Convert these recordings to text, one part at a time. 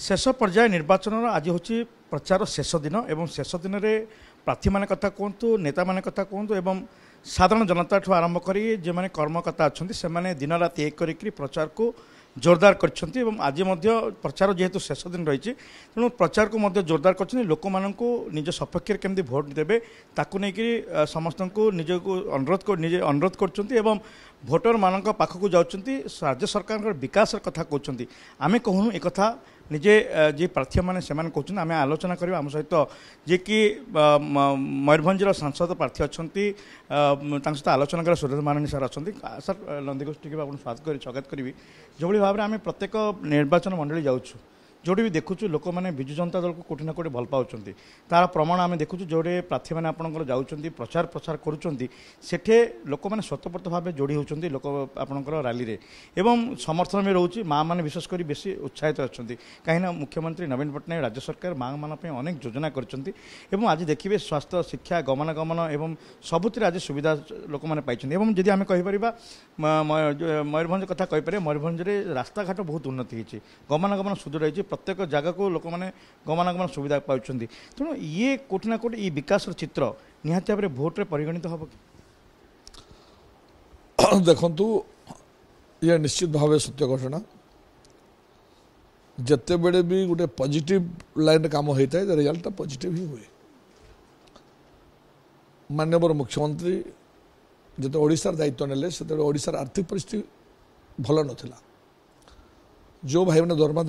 शेष पर्याय निर्वाचन आज हूँ प्रचार शेष दिन एवं शेष दिन में प्रार्थी मान कथा कहतु नेता मान कथा कहतु एवं साधारण जनता ठू आरंभ करी जो मैंने कर्मकर्ता अच्छा से दिन राति एक करी प्रचार को जोरदार कर आज प्रचार जेहेतु शेष दिन रही तेणु प्रचार को जोरदार कर लोक मानू निज सपक्ष केमती भोट देवे ताकू नहीं समस्त को निजको अनुरोध कर भोटर मान पाखक जाऊँच राज्य सरकार विकास कथा कहते आम कहूँ एक कथा निजे जी प्रार्थी मैंने से कहते आम आलोचना करवा आम सहित जी कि मयूरभंज सांसद प्रार्थी अच्छा सहित आलोचना कर सुरेश माननी सार अच्छा सर नंदीगोष्ठी के स्वागत कर स्वागत करी जो भाव में आम प्रत्येक निर्वाचन मंडली जाऊँ जोटी भी देखुचु लोक मैंने विजु जनता दल को कोटी ना कोटी भल पाँच तार प्रमाण आम देखुचु जोड़े प्रार्थी मैंने आपंकर जाऊँच प्रचार प्रसार करुँचे लोक मैंने स्वतःप्रत भाव जोड़ी होती लोक आपंकर रैली रे एवं समर्थन में रोचे माँ मैंने विशेषकर बेसी उत्साहित अच्छा कहीं मुख्यमंत्री नवीन पट्टनायक राज्य सरकार माँ मान अनेक योजना कर आज देखिए स्वास्थ्य शिक्षा गमनागमन एवं सबुतिर आज सुविधा लोक मैंने पाई जदि आम कहीपर मयूरभंज कथा कहीपर मयूरभंज रास्ता घाट बहुत उन्नति होती गमनागमन सुदृढ़ होती प्रत्येक जगह को लोक मैंने गमनागमन सुविधा पाँच तेणु ये कोटी ना कोटी विकास चित्र निहाती भाव में भोट्रे परिगणित हम कि देखु ये निश्चित भाव सत्य घटना जिते बड़े भी गोटे पॉजिटिव लाइन काम होता है रिजल्ट पॉजिटिव ही हुए माननीय मुख्यमंत्री जो ओडिशार दायित्व नेले से ओडिशार आर्थिक परिस्थिति भल नाला जो भाई मैंने दरमा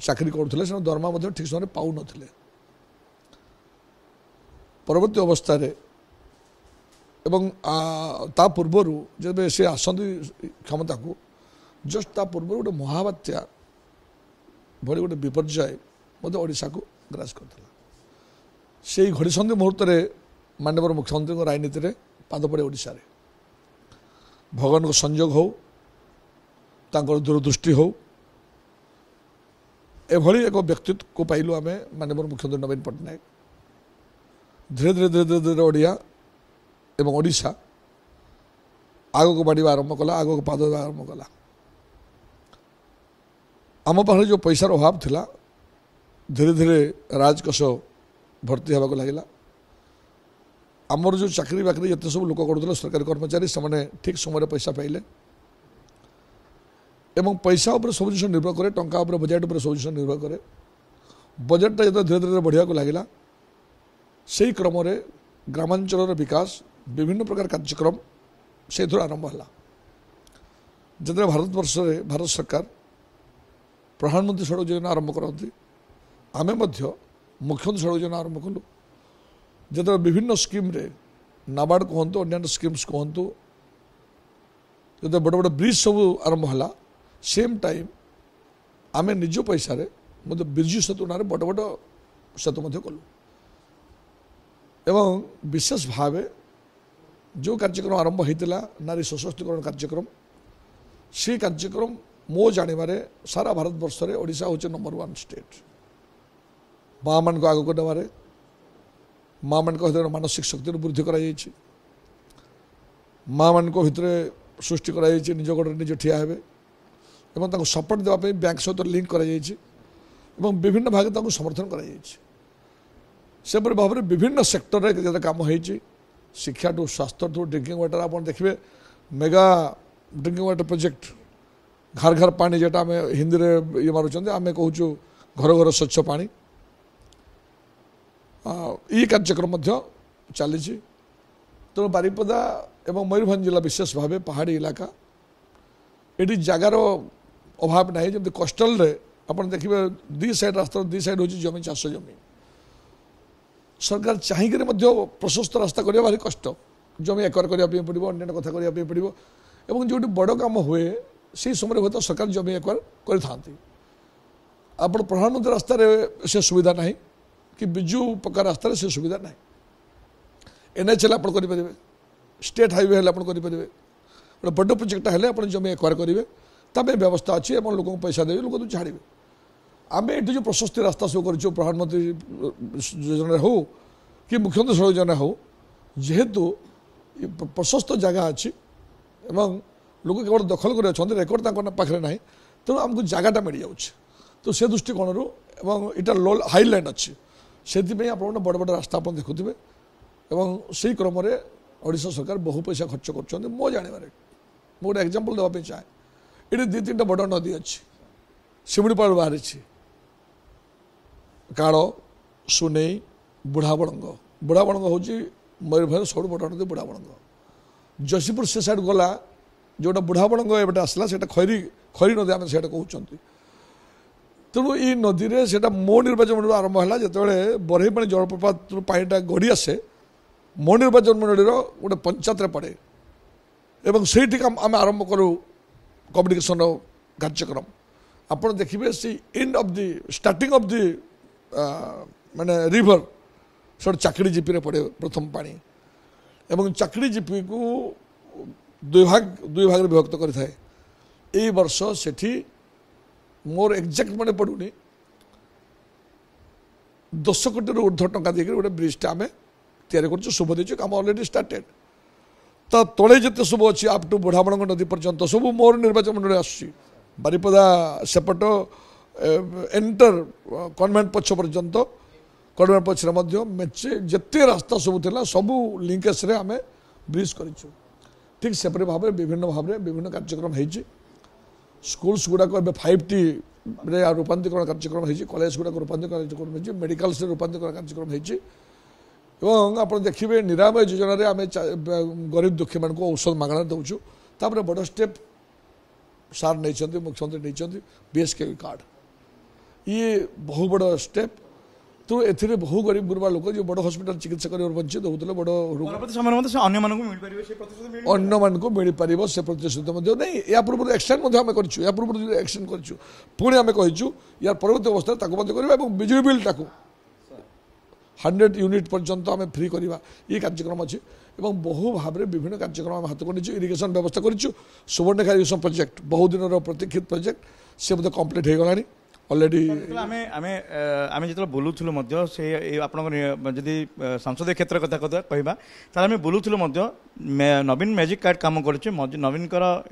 चाकरी करुले से दरमा ठीक समय पाऊ नथिले परवर्ती अवस्था एवं ता पूर्वर जब से आसती क्षमता को जस्ट ता पूर्व गोटे महाबात्या भली गोटे विपर्यय मत ओडिशा को ग्रास करता से घड़ीसंधि मुहूर्त माननीय मुख्यमंत्री राजनीति में पाद पड़े ओडिशा रे भगवान को संयोग हो दूरदृष्टि हो एभली एक व्यक्तित्व को पाइलु आम माननीय मुख्यमंत्री नवीन पट्टनायक धीरे धीरे धीरे धीरे धीरे ओडिया एवं ओडिशा आग को बढ़ा आरंभ कला आग को पाद देवा आरंभ कला आम पाखे जो पैसार अभाव थिला धीरे धीरे राजकोष भर्ती होगा लगे आमर जो चाकरी बाकरी जिते सब लोक करुले सरकारी कर्मचारी से ठीक समय पैसा पाइले एवं पैसा उपर सब जिन निर्भर करे टंका उपर बजेट उपर सब जिन निर्भर करे बजेटा जो धीरे धीरे बढ़िया लगे से ही क्रम ग्रामांचल विकास विभिन्न प्रकार कार्यक्रम से आरंभ है जो भारतवर्ष भारत सरकार प्रधानमंत्री सड़क योजना आरंभ करती आमे मुख्यमंत्री सड़क योजना आरंभ कलु जो विभिन्न स्कीम रे नाबार्ड कहतु अन्य स्कीम्स कहतु जो बड़ बड़ ब्रिज सब आरंभ है सेम टाइम आमे निज पैसा मतलब बिरजू सेतु ना बड़ बड़ सेतु कलु एवं विशेष भाव जो कार्यक्रम आरंभ होता नारी सशक्तिकरण कार्यक्रम से कार्यक्रम मो जानवे सारा भारतवर्ष में ओडिशा हूँ नंबर 1 स्टेट माँ मान आग को नबारे माँ मान मानसिक शक्ति वृद्धि कर माँ मान भितर सृष्टि कर निज गोड़े निज ठिया हे एवं सपोर्ट देवाई बैंक सहित लिंक कर विभिन्न भाग समर्थन कर भाव में विभिन्न सेक्टर में काम हो शिक्षा टू स्वास्थ्य टू ड्रिंकिंग वाटर आप देखिए मेगा ड्रिंकिंग वाटर प्रोजेक्ट घर घर पानी जेटा आम हिंदी में ये मार्च आम कहूँ घर घर स्वच्छ पानी ये कार्यक्रम चली तेणु बारिपदा एवं मयूरभंज जिला विशेष भाव पहाड़ी इलाका ये जगार अभाव ना जमी कोस्टल आप देखिए 2 साइड रास्ता 2 साइड हूँ जमी चाष जमी सरकार चाहिए प्रशस्त रास्ता करने भारी कष्ट जमी एकर करने पड़ो अन्य कथा करने पड़ो एवं जो बड़ कम हुए से समय हूँ तो सरकार जमी एकर कर प्रधानमंत्री रास्ता से सुविधा ना कि बिजु पक्का रास्ता से सुविधा ना NH आप करेंगे स्टेट हाईवे आप करेंगे गोटे बड़ प्रोजेक्ट हेल्ले आप जमी एक्वायर करेंगे तमें व्यवस्था अच्छी और लोक पैसा देवे लोक छाड़े आम ये जो प्रशस्ति रास्ता सब कर प्रधानमंत्री योजना हो कि मुख्यमंत्री सड़क योजना हो जेहेतु प्रशस्त जगह अच्छी लोक केवल दखल कर रेकर्ड पाखे ना तेणु आमको जगटा मिल जाऊँ तो से दृष्टिकोणरू इटा लो हाई लाइन अच्छी से आप बड़ बड़ रास्ता आप देखुवे और से क्रम ओडिशा सरकार बहु पैसा खर्च कर मो जानवर गोटे एग्जांपल देवाई चाहे ये दी तीन बड़ नदी अच्छी शिमिड़ीपाड़ बाहरी काड़ सुनै बुढ़ाबड़ंग हूँ मयूरभंज सब बड़ नदी बुढ़ाबड़ंग जशीपुर से साइड गला जोटा बुढ़ाबड़ंग एवं आसला से खरी नदी आम से कहते तेणु ये नदी में से मो निर्वाचन मंडल आरंभ है जो बरहीपाणी जलप्रपात पाटा गड़ी आसे मो निर्वाचन मंडल गोटे पंचायत पड़े एवं से आम आरंभ करूँ कम्युनिकेशन कार्यक्रम आप देखिए see end of the starting of the माने रिवर सब चाकड़ी जीपी पड़े प्रथम पानी एवं चाकड़ी जीपी को दुई भाग विभक्त करें ये वर्ष से मोर एक्जाक्ट मन पड़ूनी 10 कोटी ऊर्ध्व टंका देकर गोटे ब्रिजटा आम या शुभ देचु कम अलरेडी स्टार्टेड तो तले जिते सब अच्छी आप टू बुढ़ाबड़ंग नदी पर्यंत सब मोर निर्वाचन मंडल आसुची बारिपदा सेपट एंटर कन्वेंट पक्ष पर्यंत कन्वेंट पक्षर मेचे जिते रास्ता सब था सबू लिंकेज आम ब्रिज कर ठीक सेपरी भाव में विभिन्न कार्यक्रम हो स्कूल्स गुड़ाक 5T रूपांतरण कार्यक्रम हो कॉलेज गुड़ाक रूपांतरण कार्यक्रम हो मेडिकल से रूपांतरण कार्यक्रम हो आप देखिए निरामय योजन आम गरीब दुखी मान औषध मागଣା दौचु तापर बड़ स्टेप सार नहीं मुख्यमंत्री नहीं BSK कार्ड ये बहु बड़ स्टेप तो ए बहु गरीब गुरबा लोक जो बड़ हस्पिटाल चिकित्सा कर वंचित होते बड़ अन्य मानक मिल पार से प्रतिश्रुत नहीं या पूर्व एक्सटेंड आम कर पूर्व एक्सटेंड करूँ पुणी आम कहीचु यार परवर्त अवस्था बिजुली बिल 100 यूनिट पर्यंत आम फ्री करवा ये कार्यक्रम अच्छी बहु भाव में विभिन्न कार्यक्रम आम हाथ कर इरिगेशन व्यवस्था करूँ सुवर्णरेखा इरिगेशन प्रोजेक्ट बहुत दिन प्रतीक्षित प्रोजेक्ट से मतलब कम्प्लीट हो गलानी ऑलरेडी आम जो बुलूलु से आपदी संसदीय क्षेत्र कथा कहवा आम बुलूलु नवीन मैजिक कार्ड कम कर नवीन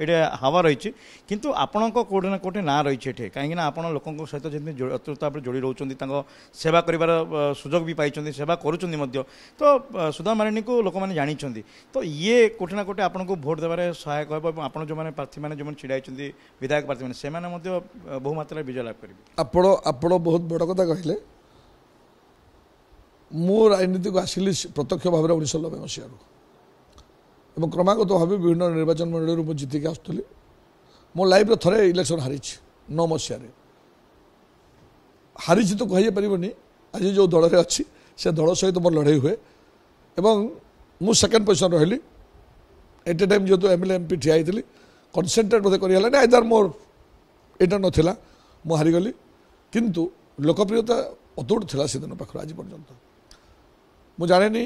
ये हवा रही किंतु आपण कौटे ना कौटे ना रही है कहीं आप लोकों सहित जमी अतुरता जोड़ी रोच सेवा कर सुजोग भी पाई सेवा करुँच तो सुधा मारिणी को लोक मैंने जानी तो ये कौटे ना कौटे आपको भोट देवार सहायक हो आप जो मैंने प्रार्थी मैंने जो छिड़ा विधायक प्रार्थी मैंने से बहुमात्रा विजय लाभ करेंगे आपण बहुत बड़ कथा कहले मु राजनीति को आसिली प्रत्यक्ष भाव में 1990 मसीह और क्रमागत भाव विभिन्न निर्वाचन मंडल मुझे जीतिक आसुली मो लाइफ थे इलेक्शन हारी 9 मसीह हारी तो कही पारनी आज जो दल में अच्छी से दल सहित मोर लड़ाई हुए मु सेकेंड पोजिशन रही एट ए टाइम जो MLA MP ठिया कनसेंट्रेट मत कर आइदर मोर यहाँ नाला मु हारीगली किंतु लोकप्रियता अतुट था से दिन पाखर आज पर्यंत मु जाने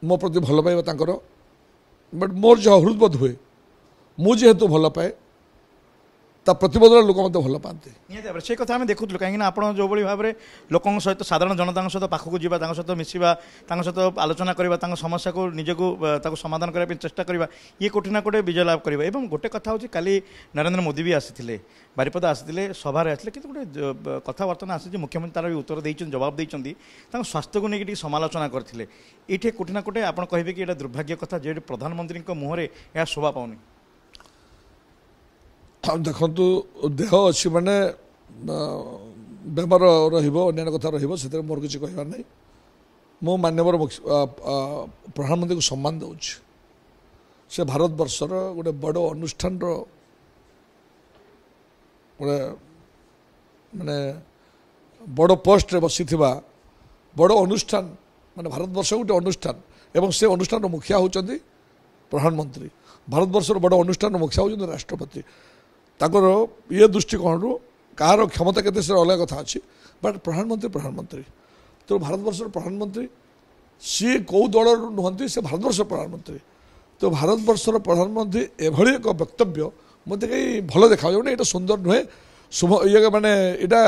मो प्रति भल पाइबा बट मोर जो हृदबोध हुए मुझेतु भल पाए ता प्रतिबदल लोक मत भल पाते निहत से कथा आम देखुलु कहीं आप जो भाव में लोकों सहित साधारण जनता सहित पाखक जावा सहित मिसवा सहित आलोचना करवा समस्या को निजक समाधान करने चेष्टा करवा ये कोटि ना कोटे विजय लाभ करवा एवं गोटे कथा हूँ काली नरेंद्र मोदी भी आसी बारिपदा आसी सभार आसे कि गोटे कथबार्ता आसी मुख्यमंत्री तार भी उत्तर देते जवाब देते स्वास्थ्य को लेकिन समालोचना करते ये कोटि ना कोटे आप कहे कि दुर्भाग्य कथा जे प्रधानमंत्री मुहर यह शोभा पाऊनी देखु देह अच्छी माने बेमार रही कथा रही मोर किसी कहबार नहीं मो मान्यवर प्रधानमंत्री को सम्मान दूची से भारत वर्षर गोटे बड़ अनुष्ठान गोटे माने बड़ पोस्ट बसी बड़ अनुष्ठान माने भारत वर्ष गोटे अनुष्ठान एवं से अनुष्ठान मुखिया होचंदी प्रधानमंत्री भारत वर्षर बड़ अनुष्ठान मुखिया होचंदी राष्ट्रपति ताकर ये दृष्टिकोण कहार क्षमता के अलग कथा अच्छी बट प्रधानमंत्री तो भारतवर्ष प्रधानमंत्री सी कौ दल नुहति से भारतवर्ष प्रधानमंत्री तो भारतवर्षर प्रधानमंत्री एभली एक वक्तव्य मत कहीं भल देखा ये सुंदर नुहे शुभ ये माने यहाँ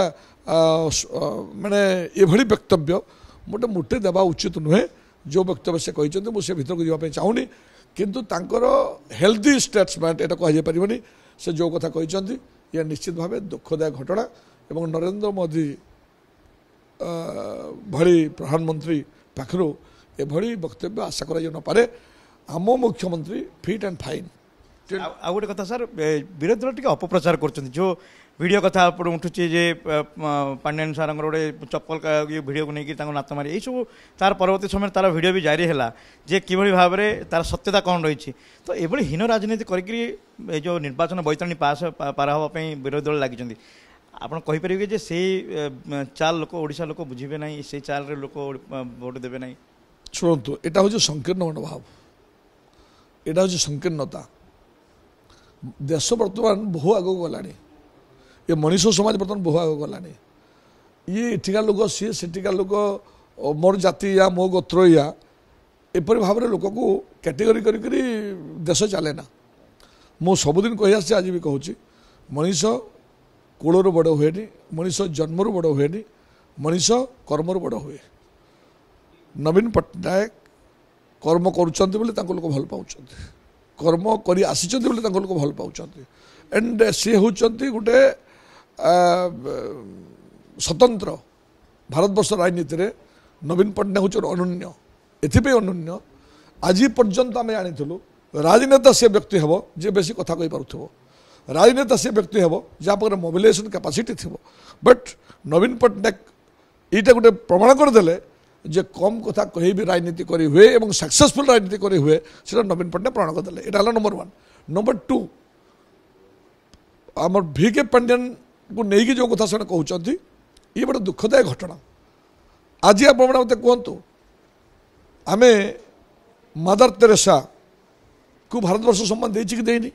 माने एभली वक्तव्य मोटे मुटे देवा उचित नुहे जो वक्तव्य से कहते मुझे भीतर को जावाई चाहूनी किंतु तांकर हेल्दी स्टेटसमेंट यहाँ कह पारनी से जो कथा कहते यह निश्चित भाव दुखदायक घटना एवं नरेंद्र मोदी भली प्रधानमंत्री पाखु एभली वक्तव्य आशा कर पारे आम मुख्यमंत्री फिट एंड फाइन आ गोटे कथा सर विरोधी दल टी अपप्रचार कर जो वीडियो कथा उठुचे जे पांड्यान सार गोटे चप्पल वीडियो को लेकिन नात मारी यही सब तार परवर्ती समय तार वीडियो भी जारी है जे कि भाव में तार सत्यता कौन रही तो ये हीन राजनीति करी जो निर्वाचन बैतरणी पास पार हाँपाई विरोधी दल लगी आपड़ कहींपर जे से चाल लोक ओडिशा लोक बुझे ना से चाल लोक भोट देवे ना शुणु यहाँ हूँ संकीर्ण मनोभाव यहाँ हूँ संकीर्णता देश बर्तमान बहु आग गला ये मनीष समाज बर्तमान बहु आग गला ये एठिका लोक सी सेठिका लोक मोर जाति या मो गोत्र या एपरी भाव में लोक को कैटेगरी करी देश चले ना मु सबुदिन कही आसी आज भी कहूँ मनीष कूलर बड़ हुए मनीष जन्मरू बड़ हुए मनीष कर्मरू बड़ हुए नवीन पट्टनायक कर्म करुँच लोक भल पाँच कर्म कर आसी लोक भल पाँच एंड सी हूँ गोटे स्वतंत्र भारतवर्ष राजनीति में नवीन पट्टनायक हूँ अनन्य एथि अनन्य आज पर्यंत आम जानी राजनेता से व्यक्ति हे जे बेसी कथा कही पारुथिबो राजनेता से व्यक्ति हे जहाँ पाखे मोबिलाइजेशन कैपेसिटी थी बट नवीन पट्टनायक ये गोटे प्रमाण करदे जे कम कथा कही भी राजनीति करी हुए एवं सक्सेसफुल राजनीति करी हुए से नवीन पट्टनायक प्रमाण करदे यहाँ नंबर 1 नंबर 2 आम VK पांड्यान को लेकिन जो कथा से कहते ये बड़े दुखदायक घटना आज आप मत कहतु आमे मदर तेरेसा को भारतवर्ष सम्मान देछि कि देनी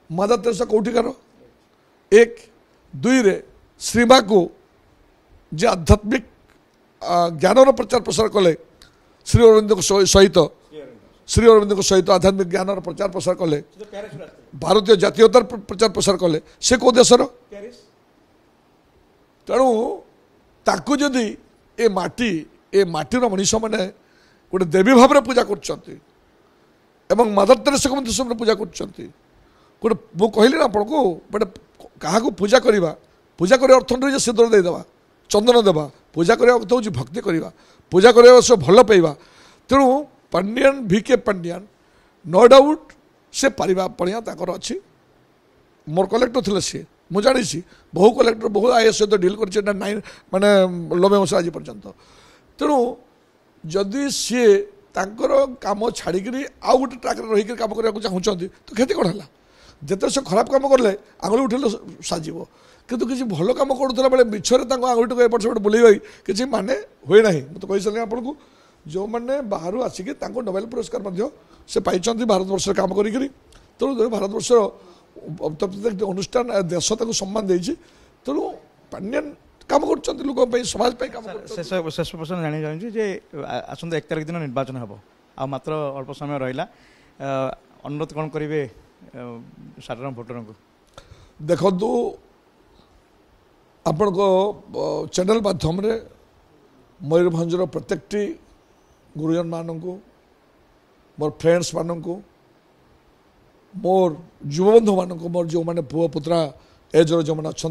मदर तेरेसा कौटिकार 1 2 रे श्रीमा को जे आध्यात्मिक ज्ञानर प्रचार प्रसार कले श्री अरविंद सहित आध्यात्मिक ज्ञानर प्रचार प्रसार कले भारतीय जातीयतार प्रचार प्रसार कले से को देशर तेणु ताकू जदि ए माटीर मनीष मैंने गोटे देवी भाव में पूजा कर मदर तेरेसा को समय पूजा कर गोटे मुझे कहली ना आपन को बट क्या पूजा करवा पूजा कर अर्थ नहीं सिंदूर देदेवा चंदन देवा पूजा करने अर्थ हूँ भक्ति करवा पूजा करने सब भल पाइबा तेणु Pandian VK Pandian no doubt से पारिबा पड़िया ताकर अच्छी मोर कलेक्टर थे सी मुझे जानी बहु कलेक्टर बहु IAS सहित डील कर माने 90 वर्ष आज पर्यंत तेणु जदि सी तांकर काम छाड़ी आउ गोटे ट्राक रही काम करने चाहूँगी तो क्षति कौन है जिते से खराब काम कले आंगुली उठेले साजिब किंतु किसी भल कम करूला बेले मिछरे आंगुठी को एपट सेपट बुलेई किसी माने हुए ना मुझे कही सारे आपको जो मैंने बाहर आसिक नोबेल पुरस्कार से पाई भारतवर्ष काम करी तेणु भारतवर्ष अनुष्ठान देश ताको सम्मान देछि तेणु पांड्यान काम कर लोक समाज काम शेष प्रश्न जानी चाहिए जे आसंता 1 तारिख दिन निर्वाचन हम आ मात्र अल्प समय रहा अनुरोध कौन करेंगे साधारण भोटर को देखो आपण को चैनल माध्यम रे मयूरभंजर प्रत्येकटी गुरुजन मानक मोर फ्रेंड्स मानक मोर युवबंधु मानक मोर जो मैंने पुओ पुत्रा एजर जो मैंने अच्छा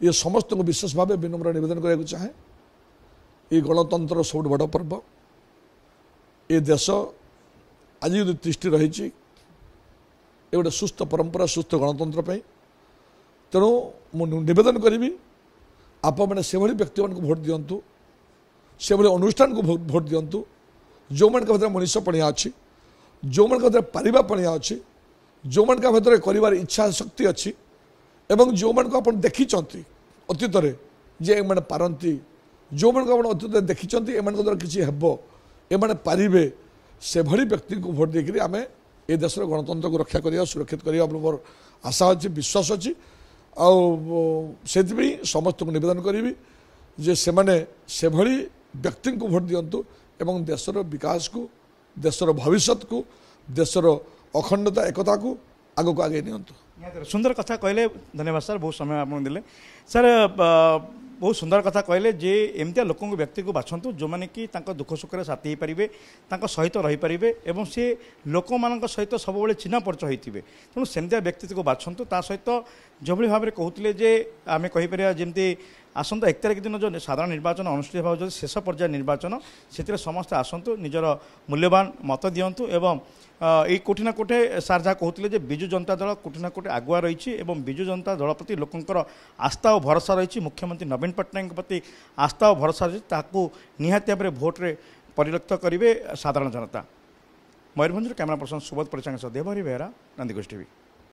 ये समस्त को विशेष भाव विनम्र निवेदन करने चाहे ये गणतंत्र सब बड़ पर्व ये देश आज जो दृष्टि रही ये गोटे सुस्थ परंपरा सुस्थ गणतंत्र पे तेणु मुझे निवेदन करी आप मैंने से व्यक्ति मान भोट दिंतु से अनुष्ठान को भोट दिंतु जो मान भर मनीष पणिया अच्छी जो मान भर पारिबा पणिया अच्छी जो मान भर कर इच्छा शक्ति अच्छी एवं जो मान आप देखी अतीत जे मैंने पारती जो मान अतीत देखी एम द्वारा किसी हेब एम पारे से भली व्यक्ति को भोट देकर आम ए देशर गणतंत्र को रक्षा करिया सुरक्षित करिया मोर आशा अच्छी विश्वास अच्छी से समस्त को निवेदन करी जे से माने से भली व्यक्ति को भोट दिंतु एवं देशर विकास को देशर भविष्य को देशर अखंडता एकता को आग को आगे नियंतु सुंदर कथा कहले धन्यवाद सर बहुत समय आप देले सर बहुत सुंदर कथा कहले जे एमतिया लोक व्यक्ति को बाछंतु जो माने कि तांको दुख सुख साथी हो पारे सहित रही पारे और सी लोक मान सहित सब चिन्ह परिचय होते तेणु सेमतिया व्यक्ति को बाछंतु ता सहित जो भाव में कहते जे आम कहीपर जमी आसंता 1 तारिख दिन जो साधारण निर्वाचन अनुष्ठित हो शेष पर्याय निर्वाचन से समस्ते आसतु निजर मूल्यवान मत दिंतु एवं ये कोठी ना कोठे सार जहाँ कहते विजु जनता दल कोठी ना कोठे आगुआ रही विजु जनता दल प्रति लोकंर आस्था और भरोसा रही मुख्यमंत्री नवीन पट्टनायक प्रति आस्था और भरोसा रही निहाती भाव में भोट्रे परिलक्षित करेंगे साधारण जनता। मयूरभंज कैमरा पर्सन सुबोध परिचांग देवहरी बेहरा नंदीगोष टीवी।